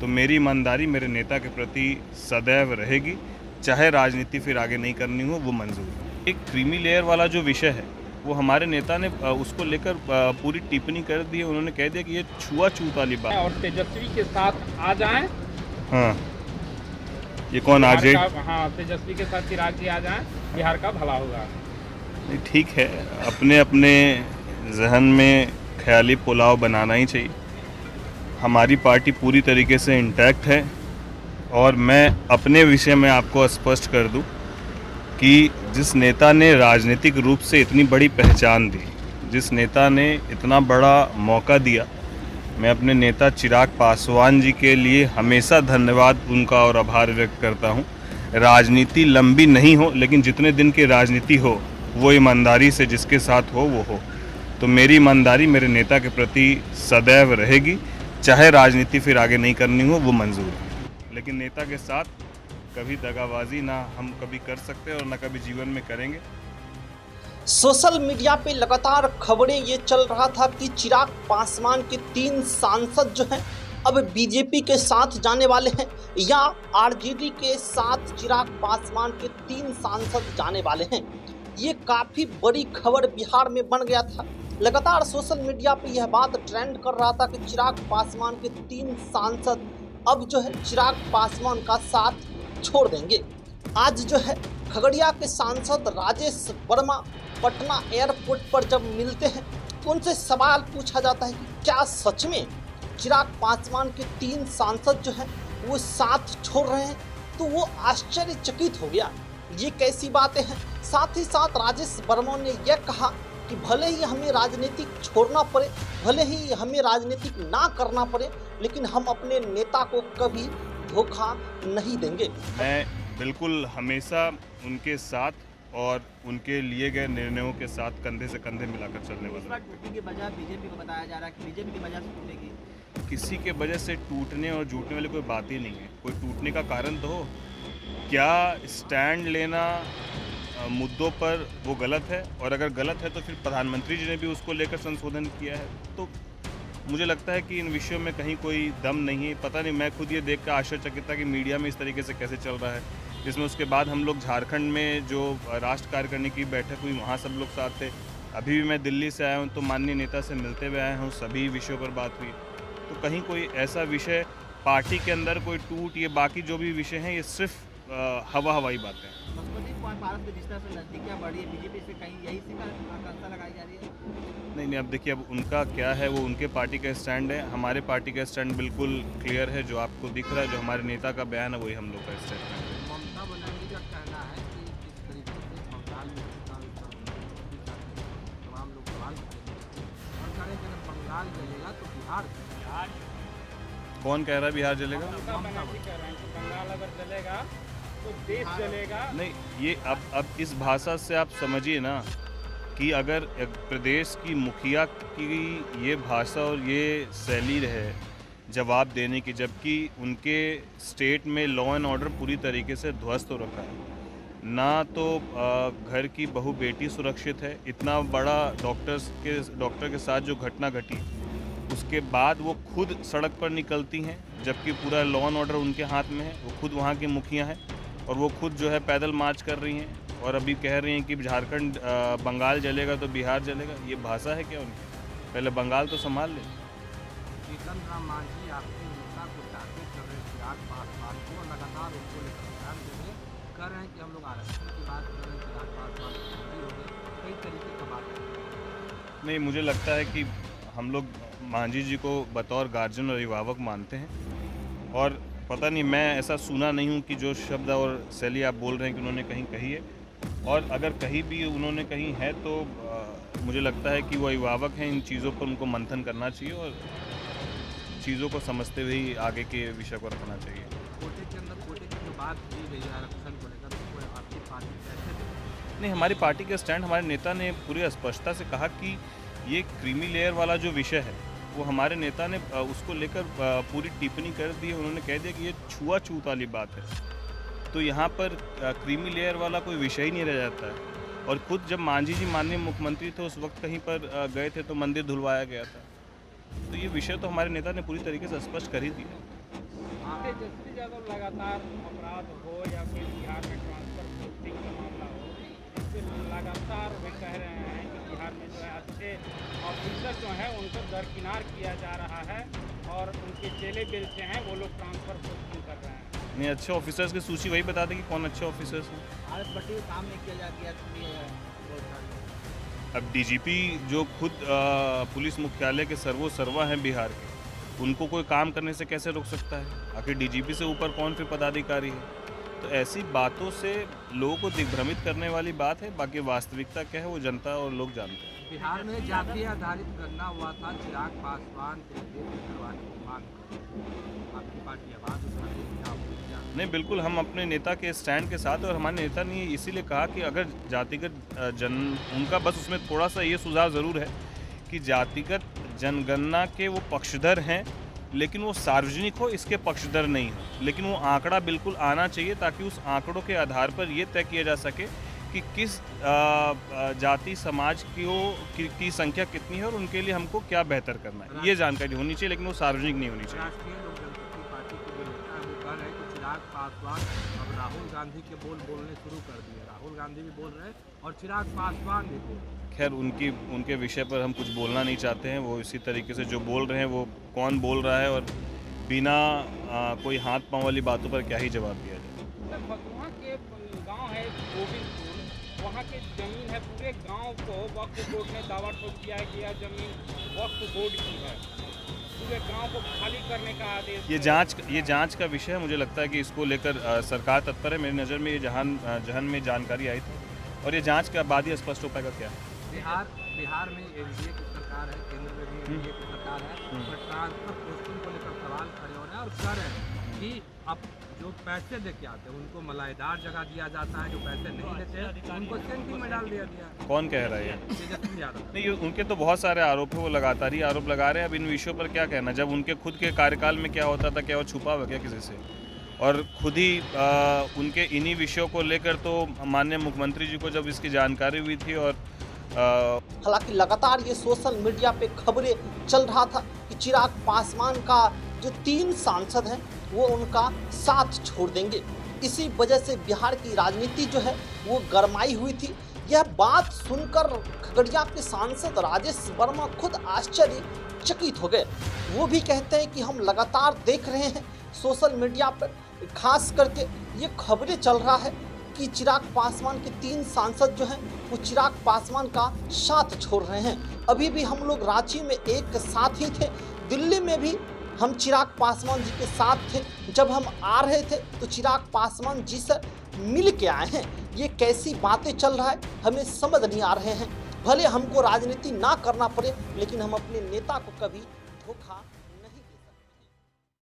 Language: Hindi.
तो मेरी ईमानदारी मेरे नेता के प्रति सदैव रहेगी, चाहे राजनीति फिर आगे नहीं करनी हो, वो मंजूर है। एक क्रीमी लेयर वाला जो विषय है वो हमारे नेता ने उसको लेकर पूरी टिप्पणी कर दी है। उन्होंने कह दिया कि ये छुआछूत वाली बात और तेजस्वी के साथ आ जाएं। हाँ, ये कौन आरजेडी? हाँ, तेजस्वी के साथ चिराग जी आ जाएं, बिहार का भला होगा। नहीं, ठीक है, अपने अपने जहन में ख्याली पुलाव बनाना ही चाहिए। हमारी पार्टी पूरी तरीके से इंटैक्ट है और मैं अपने विषय में आपको स्पष्ट कर दूं कि जिस नेता ने राजनीतिक रूप से इतनी बड़ी पहचान दी, जिस नेता ने इतना बड़ा मौका दिया, मैं अपने नेता चिराग पासवान जी के लिए हमेशा धन्यवाद उनका और आभार व्यक्त करता हूं। राजनीति लंबी नहीं हो, लेकिन जितने दिन की राजनीति हो वो ईमानदारी से जिसके साथ हो वो हो। तो मेरी ईमानदारी मेरे नेता के प्रति सदैव रहेगी, चाहे राजनीति फिर आगे नहीं करनी हो, वो मंजूर है। लेकिन नेता के साथ कभी दगाबाजी ना हम कभी कर सकते और ना कभी जीवन में करेंगे। सोशल मीडिया पे लगातार खबरें ये चल रहा था कि चिराग पासवान के 3 सांसद जो हैं अब बीजेपी के साथ जाने वाले हैं, या आरजेडी के साथ चिराग पासवान के 3 सांसद जाने वाले हैं। ये काफ़ी बड़ी खबर बिहार में बन गया था। लगातार सोशल मीडिया पे यह बात ट्रेंड कर रहा था कि चिराग पासवान के 3 सांसद अब जो है चिराग पासवान का साथ छोड़ देंगे। आज जो है खगड़िया के सांसद राजेश वर्मा पटना एयरपोर्ट पर जब मिलते हैं तो उनसे सवाल पूछा जाता है कि क्या सच में चिराग पासवान के 3 सांसद जो हैं वो साथ छोड़ रहे हैं, तो वो आश्चर्यचकित हो गया। ये कैसी बातें हैं। साथ ही साथ राजेश वर्मा ने यह कहा कि भले ही हमें राजनीतिक छोड़ना पड़े, भले ही हमें राजनीतिक ना करना पड़े, लेकिन हम अपने नेता को कभी धोखा नहीं देंगे। मैं बिल्कुल हमेशा उनके साथ और उनके लिए गए निर्णयों के साथ कंधे से कंधे मिलाकर चलने वाला हूं। टूटने की वजह बीजेपी को बताया जा रहा है कि बीजेपी की वजह से टूटेगी। किसी के वजह से टूटने और जुटने वाली कोई बात ही नहीं है। कोई टूटने का कारण तो हो, क्या स्टैंड लेना मुद्दों पर वो गलत है, और अगर गलत है तो फिर प्रधानमंत्री जी ने भी उसको लेकर संशोधन किया है। तो मुझे लगता है कि इन विषयों में कहीं कोई दम नहीं है। पता नहीं, मैं खुद ये देख कर आश्चर्यचकित था कि मीडिया में इस तरीके से कैसे चल रहा है, जिसमें उसके बाद हम लोग झारखंड में जो राष्ट्र कार्यकारिणी की बैठक हुई वहाँ सब लोग साथ थे। अभी भी मैं दिल्ली से आया हूँ तो माननीय नेता से मिलते हुए आया हूँ, सभी विषयों पर बात हुई। तो कहीं कोई ऐसा विषय पार्टी के अंदर कोई टूट, ये बाकी जो भी विषय हैं ये सिर्फ हवाई बातें हैं। बसपा भारत में जिस तरह से नजदीकियाँ बढ़ी है बीजेपी से, कहीं यही से आकांक्षा लगाई जा रही है। नहीं, अब देखिए, अब उनका क्या है, वो उनके पार्टी का स्टैंड है। हमारे पार्टी का स्टैंड बिल्कुल क्लियर है, जो आपको दिख रहा है, जो हमारे नेता का बयान है वही हम लोग का स्टैंड है। ममता बनर्जी का कहना है कि किस तरीके से बंगाल में तमाम लोग सवाल करेंगे और करें कि अगर बंगाल जलेगा तो बिहार। कौन कह रहा है बिहार जलेगा? ममता बनर्जी कह रहे हैं कि बंगाल अगर जलेगा तो देश जलेगा। नहीं, ये अब इस भाषा से आप समझिए ना कि अगर एक प्रदेश की मुखिया की ये भाषा और ये शैली रहे जवाब देने की, जबकि उनके स्टेट में लॉ एंड ऑर्डर पूरी तरीके से ध्वस्त हो रखा है, ना तो घर की बहू बेटी सुरक्षित है। इतना बड़ा डॉक्टर के साथ जो घटना घटी, उसके बाद वो खुद सड़क पर निकलती हैं, जबकि पूरा लॉ एंड ऑर्डर उनके हाथ में है। वो खुद वहाँ की मुखिया हैं और वो खुद जो है पैदल मार्च कर रही हैं और अभी कह रही हैं कि झारखंड बंगाल जलेगा तो बिहार जलेगा। ये भाषा है क्या उनकी? पहले बंगाल तो संभाल ले। जीतन राम मांझी आपके नेता को टारगेट कर रहे हैं, चिराग पासवान को, और लगातार उनको लेकर बयान दे रहे हैं, कह रहे हैं कि हम लोग आरक्षण की बात कर रहे हैं, चिराग पासवान हो गए, कई तरीके का बात कर रहे हैं। नहीं, मुझे लगता है कि हम लोग मांझी जी को बतौर गार्जियन और अभिभावक मानते हैं, और पता नहीं, मैं ऐसा सुना नहीं हूँ कि जो शब्द और शैली आप बोल रहे हैं कि उन्होंने कहीं कही है, और अगर कहीं भी उन्होंने कहीं है तो मुझे लगता है कि वो अभिभावक हैं। इन चीज़ों पर उनको मंथन करना चाहिए और चीज़ों को समझते हुए ही आगे के विषय को रखना चाहिए। कोटे के अंदर कोटे की जो बात की गई है आरक्षण को लेकर, तो आपकी पार्टी कैसे देखती है? नहीं, हमारी पार्टी के स्टैंड, हमारे नेता ने पूरी स्पष्टता से कहा कि ये क्रीमी लेयर वाला जो विषय है वो हमारे नेता ने उसको लेकर पूरी टिप्पणी कर दी है। उन्होंने कह दिया कि ये छुआछूत वाली बात है। तो यहाँ पर क्रीमी लेयर वाला कोई विषय ही नहीं रह जाता है। और खुद जब मांझी जी माननीय मुख्यमंत्री थे उस वक्त कहीं पर गए थे तो मंदिर धुलवाया गया था। तो ये विषय तो हमारे नेता ने पूरी तरीके से स्पष्ट कर ही दिया। तेजस्वी यादव लगातार अपराध हो या फिर बिहार में ट्रांसफर पोस्टिंग का मामला हो, इससे लगातार वे कह रहे हैं कि बिहार में जो है अच्छे ऑफिसर जो हैं उनको दरकिनार किया जा रहा है और उनके चेले बेलचे हैं वो लोग ट्रांसफर पोस्टिंग कर रहे हैं। नहीं, अच्छे ऑफिसर्स की सूची वही बता दें कि कौन अच्छे ऑफिसर्स हैं। आरएस पट्टी काम नहीं किया जा रहा। अब डीजीपी जो खुद पुलिस मुख्यालय के सर्वा हैं बिहार के, उनको कोई काम करने से कैसे रोक सकता है? आखिर डीजीपी से ऊपर कौन फिर पदाधिकारी है? तो ऐसी बातों से लोगों को दिग्भ्रमित करने वाली बात है। बाकी वास्तविकता क्या है वो जनता और लोग जानते हैं। बिहार में जाति आधारित गणना हुआ था, चिराग पासवान करवाने की मांग, आपकी पार्टी आवाज उठा रही है, नहीं, बिल्कुल हम अपने नेता के स्टैंड के साथ, और हमारे नेता ने इसीलिए कहा कि अगर जातिगत उनका बस उसमें थोड़ा सा ये सुझाव ज़रूर है कि जातिगत जनगणना के वो पक्षधर हैं, लेकिन वो सार्वजनिक हो इसके पक्षधर नहीं हो। लेकिन वो आंकड़ा बिल्कुल आना चाहिए ताकि उस आंकड़ों के आधार पर ये तय किया जा सके कि किस जाति समाज की संख्या कितनी है और उनके लिए हमको क्या बेहतर करना है, ये जानकारी होनी चाहिए, लेकिन वो सार्वजनिक नहीं होनी चाहिए। राष्ट्रीय लोक जनशक्ति पार्टी के जो नेता है वो कह रहे हैं कि चिराग पासवान अब राहुल गांधी के बोलने शुरू कर दिए। राहुल गांधी भी बोल रहे हैं और चिराग पासवान भी बोल रहे हैं। खैर उनके विषय पर हम कुछ बोलना नहीं चाहते हैं। वो इसी तरीके से जो बोल रहे हैं वो कौन बोल रहा है और बिना कोई हाथ पांव वाली बातों पर क्या ही जवाब दिया जाए। वहाँ के गांव है गोविंदपुर, वहाँ की ज़मीन है, पूरे गांव को वक्फ बोर्ड ने दावा ठोक दिया है कि यह ज़मीन वक्फ बोर्ड की है। पूरे गांव को खाली करने का आदेश। ये जांच का विषय है। मुझे लगता है कि इसको लेकर सरकार तत्पर है। मेरी नज़र में ये जहान में जानकारी आई थी और ये जांच के बाद ही स्पष्ट हो पाएगा क्या है। बिहार में एनडीए की सरकार है, केंद्र में भी एनडीए की सरकार है, और ट्रांसफर पोस्टिंग को लेकर सवाल खड़े हो रहे हैं और कह रहे हैं कि अब जो पैसे दे के आते हैं उनको मलाईदार जगह दिया जाता है, जो पैसे नहीं देते उनको सेंटिंग में डाल दिया गया। कौन कह रहा है? तेजस्वी यादव। नहीं, उनके तो बहुत सारे आरोप है, वो लगातार ही आरोप लगा रहे हैं। अब इन विषयों पर क्या कहना, जब उनके खुद के कार्यकाल में क्या होता था, क्या वो छुपा हुआ क्या किसी से? और खुद ही उनके इन्हीं विषयों को लेकर तो माननीय मुख्यमंत्री जी को जब इसकी जानकारी हुई थी और हालांकि लगातार ये सोशल मीडिया पे खबरें चल रहा था कि चिराग पासवान का जो 3 सांसद हैं वो उनका साथ छोड़ देंगे। इसी वजह से बिहार की राजनीति जो है वो गरमाई हुई थी। यह बात सुनकर खगड़िया के सांसद राजेश वर्मा खुद आश्चर्यचकित हो गए। वो भी कहते हैं कि हम लगातार देख रहे हैं सोशल मीडिया पर, खास करके ये खबरें चल रहा है कि चिराग पासवान के 3 सांसद जो हैं वो चिराग पासवान का साथ छोड़ रहे हैं। अभी भी हम लोग रांची में एक साथ ही थे, दिल्ली में भी हम चिराग पासवान जी के साथ थे। जब हम आ रहे थे तो चिराग पासवान जी से मिल के आए हैं। ये कैसी बातें चल रहा है हमें समझ नहीं आ रहे हैं। भले हमको राजनीति ना करना पड़े, लेकिन हम अपने नेता को कभी धोखा